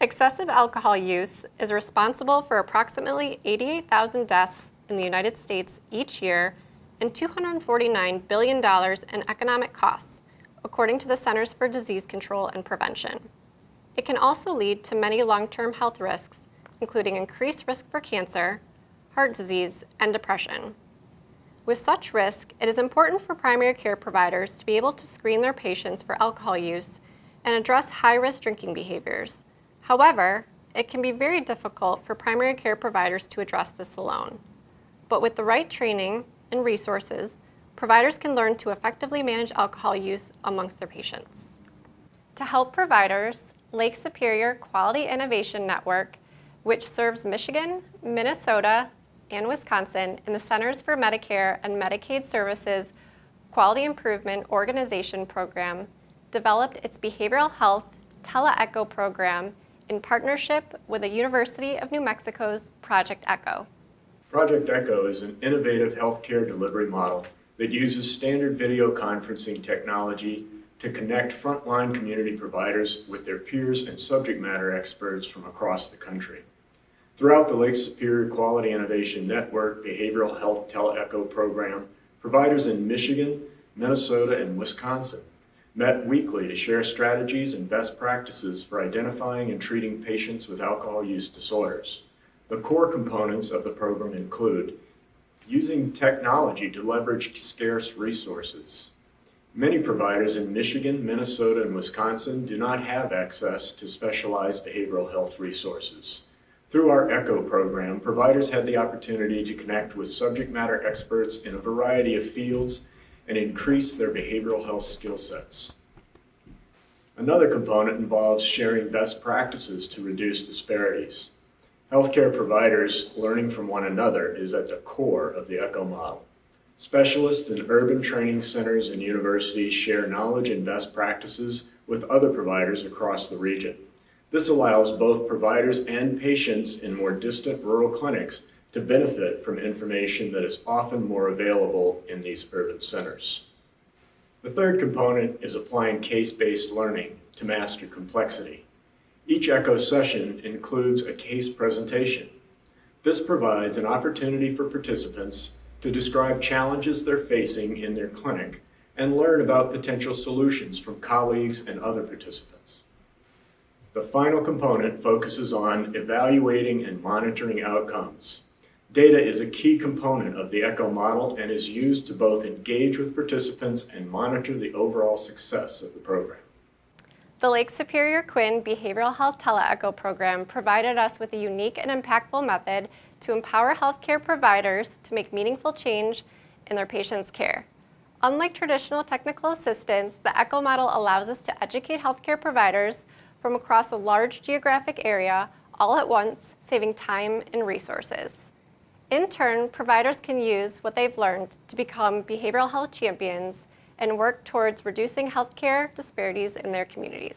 Excessive alcohol use is responsible for approximately 88,000 deaths in the United States each year and $249 billion in economic costs, according to the Centers for Disease Control and Prevention. It can also lead to many long-term health risks, including increased risk for cancer, heart disease, and depression. With such risk, it is important for primary care providers to be able to screen their patients for alcohol use and address high-risk drinking behaviors. However, it can be very difficult for primary care providers to address this alone. But with the right training and resources, providers can learn to effectively manage alcohol use amongst their patients. To help providers, Lake Superior Quality Innovation Network, which serves Michigan, Minnesota, and Wisconsin in the Centers for Medicare and Medicaid Services Quality Improvement Organization program, developed its behavioral health teleECHO program in partnership with the University of New Mexico's Project ECHO. Project ECHO is an innovative healthcare delivery model that uses standard video conferencing technology to connect frontline community providers with their peers and subject matter experts from across the country. Throughout the Lake Superior Quality Innovation Network Behavioral Health teleECHO program, providers in Michigan, Minnesota, and Wisconsin met weekly to share strategies and best practices for identifying and treating patients with alcohol use disorders. The core components of the program include using technology to leverage scarce resources. Many providers in Michigan, Minnesota, and Wisconsin do not have access to specialized behavioral health resources. Through our ECHO program, providers had the opportunity to connect with subject matter experts in a variety of fields and increase their behavioral health skill sets. Another component involves sharing best practices to reduce disparities. Healthcare providers learning from one another is at the core of the ECHO model. Specialists in urban training centers and universities share knowledge and best practices with other providers across the region. This allows both providers and patients in more distant rural clinics to benefit from information that is often more available in these urban centers. The third component is applying case-based learning to master complexity. Each ECHO session includes a case presentation. This provides an opportunity for participants to describe challenges they're facing in their clinic and learn about potential solutions from colleagues and other participants. The final component focuses on evaluating and monitoring outcomes. Data is a key component of the ECHO model and is used to both engage with participants and monitor the overall success of the program. The Lake Superior QIN Behavioral Health teleECHO program provided us with a unique and impactful method to empower healthcare providers to make meaningful change in their patients' care. Unlike traditional technical assistance, the ECHO model allows us to educate healthcare providers from across a large geographic area all at once, saving time and resources. In turn, providers can use what they've learned to become behavioral health champions and work towards reducing healthcare disparities in their communities.